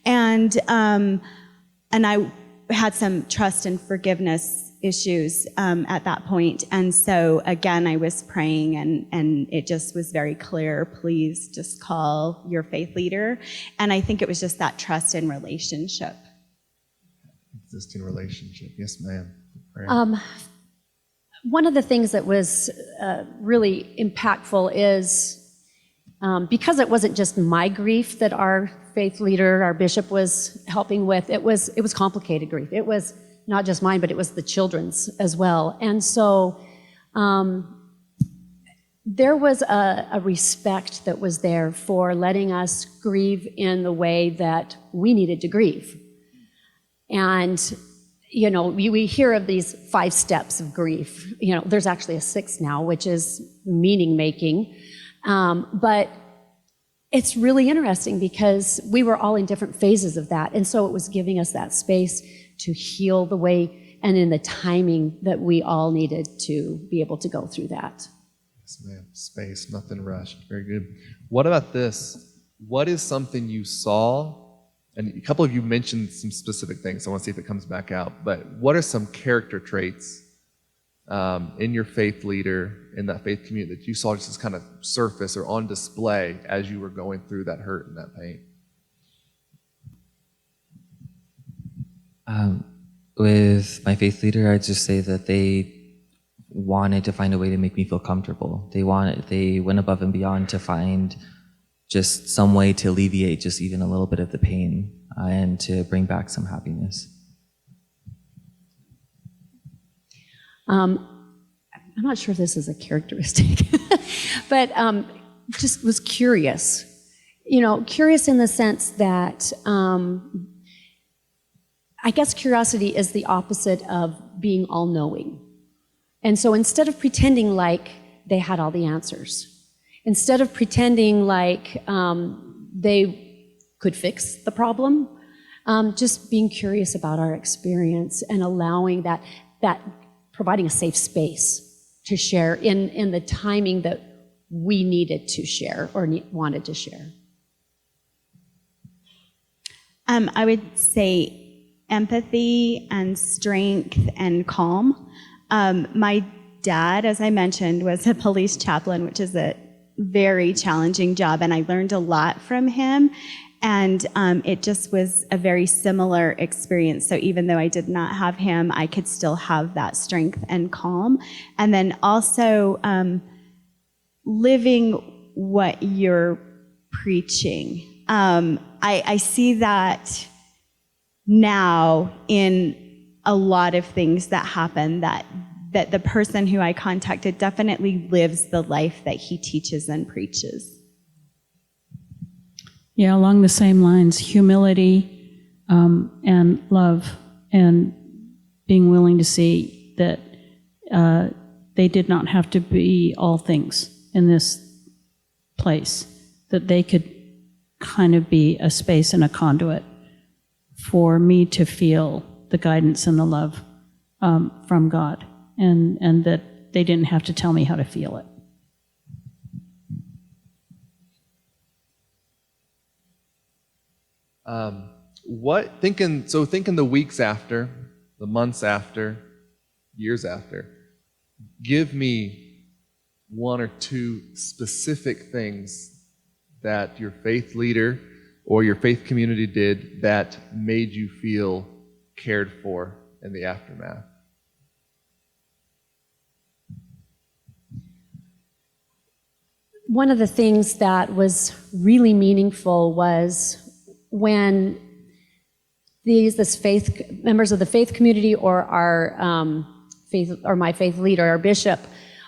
and I had some trust and forgiveness issues at that point. And so again, I was praying, and it just was very clear, please just call your faith leader. And I think it was just that trust and relationship. Existing relationship. Yes, ma'am. One of the things that was really impactful is because it wasn't just my grief that our faith leader, our bishop, was helping with. It was complicated grief. It was not just mine, but it was the children's as well. And so there was a respect that was there for letting us grieve in the way that we needed to grieve. And, you know, we hear of these 5 steps of grief. You know, there's actually a 6th now, which is meaning making. But it's really interesting because we were all in different phases of that. And so it was giving us that space to heal the way and in the timing that we all needed to be able to go through that. Yes, ma'am. Space, nothing rushed. Very good. What about this? What is something you saw? And a couple of you mentioned some specific things. So I want to see if it comes back out. But what are some character traits in your faith leader, in that faith community, that you saw just kind of surface or on display as you were going through that hurt and that pain? With my faith leader, I'd just say that they wanted to find a way to make me feel comfortable. They went above and beyond to find just some way to alleviate just even a little bit of the pain and to bring back some happiness. I'm not sure if this is a characteristic, but just was curious. You know, curious in the sense that I guess curiosity is the opposite of being all-knowing. And so instead of pretending like they had all the answers, instead of pretending like they could fix the problem, just being curious about our experience and allowing that providing a safe space to share in the timing that we needed to share or wanted to share. I would say empathy and strength and calm. My dad, as I mentioned, was a police chaplain, which is a very challenging job, and I learned a lot from him. And it just was a very similar experience. So even though I did not have him, I could still have that strength and calm. And then also living what you're preaching. I see that now in a lot of things that happen, that the person who I contacted definitely lives the life that he teaches and preaches. Yeah, along the same lines, humility and love, and being willing to see that they did not have to be all things in this place, that they could kind of be a space and a conduit for me to feel the guidance and the love from God, and that they didn't have to tell me how to feel it. Thinking the weeks after, the months after, years after, give me one or two specific things that your faith leader or your faith community did that made you feel cared for in the aftermath. One of the things that was really meaningful was when members of the faith community or our my faith leader, our bishop,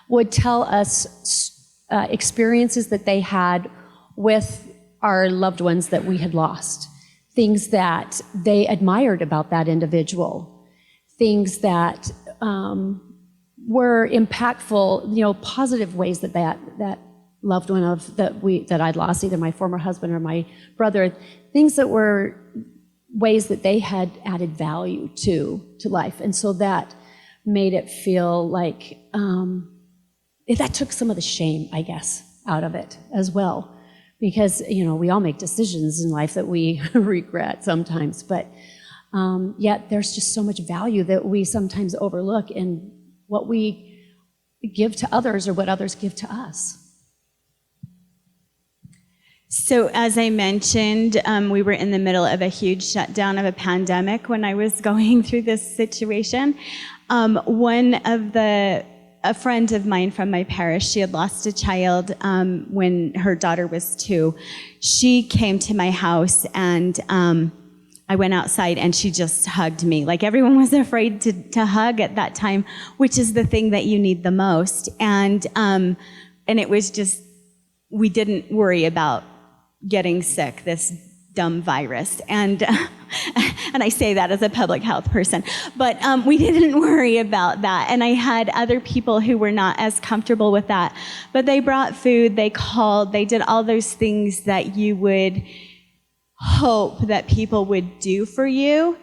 would tell us experiences that they had with our loved ones that we had lost, things that they admired about that individual, things that were impactful, positive ways that loved one that I'd lost, either my former husband or my brother, things that were ways that they had added value to life. And so that made it feel like that took some of the shame, I guess, out of it as well. Because, we all make decisions in life that we regret sometimes, but yet there's just so much value that we sometimes overlook in what we give to others or what others give to us. So as I mentioned, we were in the middle of a huge shutdown of a pandemic when I was going through this situation. A friend of mine from my parish, she had lost a child when her daughter was 2. She came to my house and I went outside and she just hugged me. Like everyone was afraid to hug at that time, which is the thing that you need the most. And it was just, we didn't worry about getting sick, this dumb virus. And I say that as a public health person. But we didn't worry about that. And I had other people who were not as comfortable with that. But they brought food, they called, they did all those things that you would hope that people would do for you.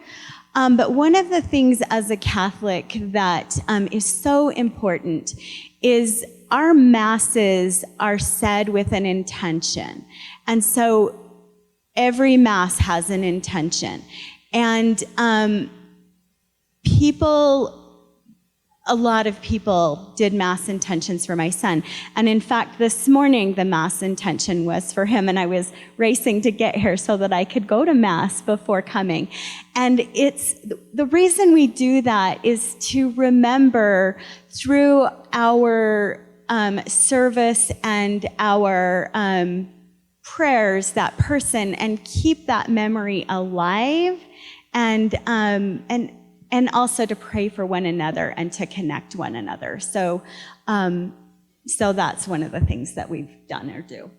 But one of the things as a Catholic that is so important is our masses are said with an intention. And so every mass has an intention. And a lot of people did mass intentions for my son. And in fact, this morning, the mass intention was for him, and I was racing to get here so that I could go to mass before coming. And it's the reason we do that is to remember through our service and our prayers that person and keep that memory alive, and also to pray for one another and to connect one another. So that's one of the things that we've done or do.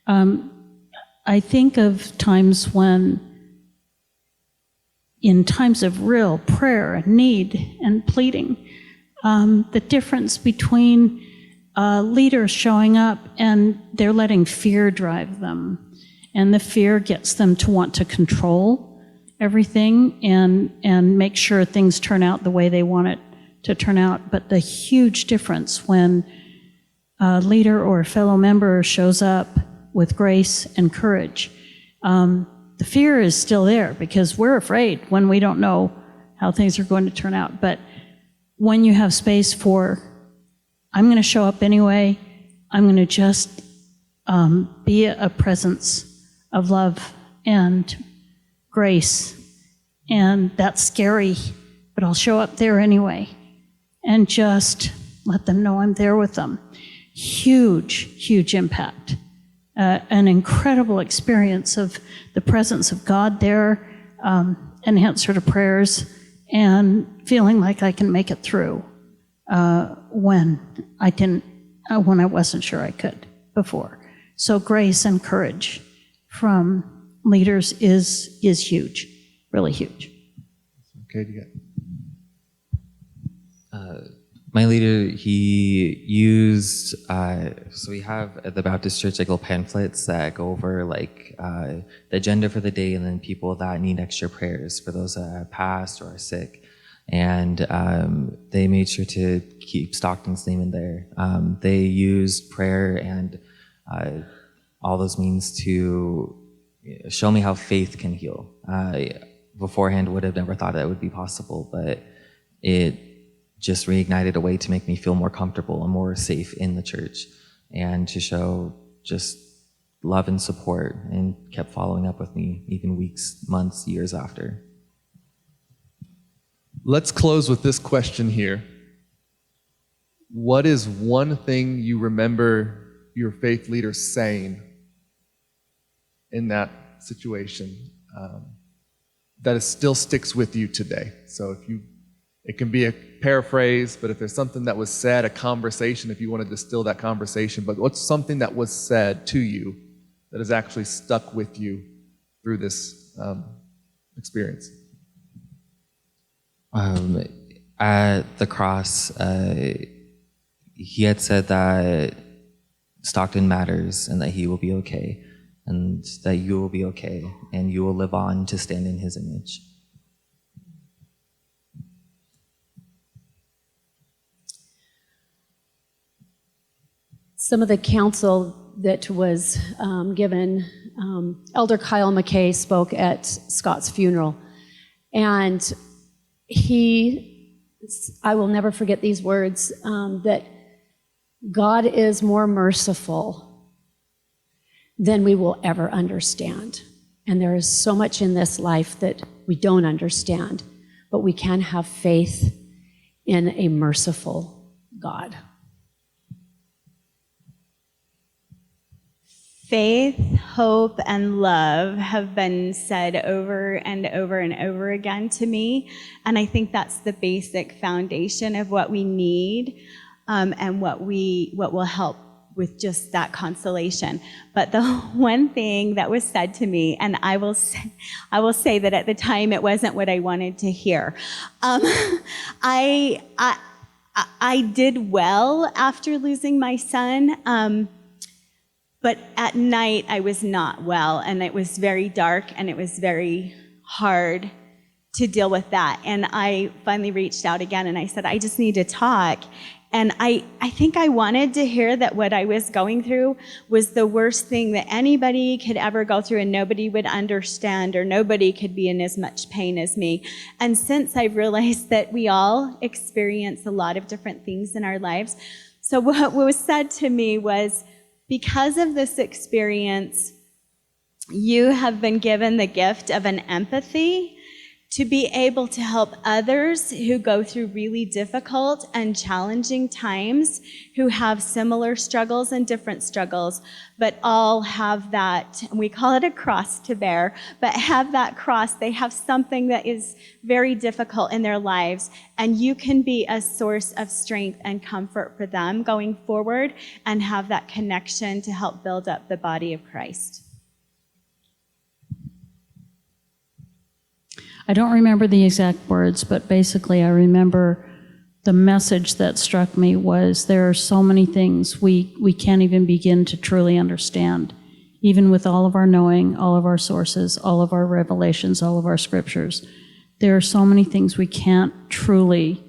I think of times when, in times of real prayer and need and pleading, the difference between leaders showing up and they're letting fear drive them, and the fear gets them to want to control everything and make sure things turn out the way they want it to turn out. But the huge difference when a leader or a fellow member shows up with grace and courage, the fear is still there because we're afraid when we don't know how things are going to turn out. But when you have space for, I'm going to show up anyway, I'm going to just be a presence of love and grace, and that's scary, but I'll show up there anyway and just let them know I'm there with them. Huge impact. An incredible experience of the presence of God there, an answer to prayers, and feeling like I can make it through when I wasn't sure I could before. So grace and courage from leaders is huge, really huge. Okay, you got. My leader, he used, so we have at the Baptist Church like little pamphlets that go over like the agenda for the day and then people that need extra prayers for those that have passed or are sick. And they made sure to keep Stockton's name in there. They used prayer and all those means to show me how faith can heal. Beforehand would have never thought that would be possible, but it just reignited a way to make me feel more comfortable and more safe in the church and to show just love and support, and kept following up with me even weeks, months, years after. Let's close with this question here. What is one thing you remember your faith leader saying in that situation that still sticks with you today? So it can be a paraphrase, but if there's something that was said, a conversation, if you want to distill that conversation, but what's something that was said to you that has actually stuck with you through this experience? At the cross, he had said that Stockton matters and that he will be okay and that you will be okay and you will live on to stand in his image. Some of the counsel that was given, Elder Kyle McKay spoke at Scott's funeral, and I will never forget these words, that God is more merciful than we will ever understand. And there is so much in this life that we don't understand, but we can have faith in a merciful God. Faith, hope, and love have been said over and over and over again to me. And I think that's the basic foundation of what we need and what will help with just that consolation. But the one thing that was said to me, and I will say that at the time it wasn't what I wanted to hear. I did well after losing my son. But at night, I was not well, and it was very dark, and it was very hard to deal with that. And I finally reached out again, and I said, I just need to talk. And I think I wanted to hear that what I was going through was the worst thing that anybody could ever go through, and nobody would understand, or nobody could be in as much pain as me. And since I've realized that we all experience a lot of different things in our lives, so what was said to me was, because of this experience, you have been given the gift of an empathy to be able to help others who go through really difficult and challenging times, who have similar struggles and different struggles, but all have that, we call it a cross to bear, but have that cross. They have something that is very difficult in their lives, and you can be a source of strength and comfort for them going forward and have that connection to help build up the body of Christ. I don't remember the exact words, but basically I remember the message that struck me was there are so many things we can't even begin to truly understand, even with all of our knowing, all of our sources, all of our revelations, all of our scriptures. There are so many things we can't truly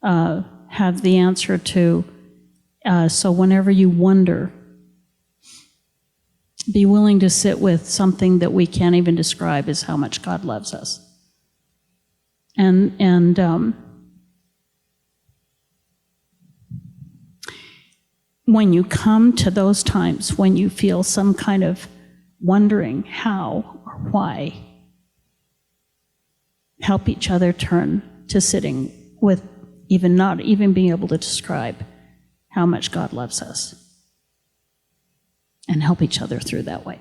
have the answer to. So whenever you wonder, be willing to sit with something that we can't even describe is how much God loves us. And when you come to those times when you feel some kind of wondering how or why, help each other turn to sitting with not even being able to describe how much God loves us, and help each other through that way.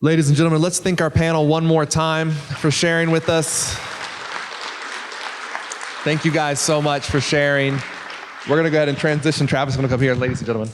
Ladies and gentlemen, let's thank our panel one more time for sharing with us. Thank you guys so much for sharing. We're going to go ahead and transition. Travis is going to come here, ladies and gentlemen.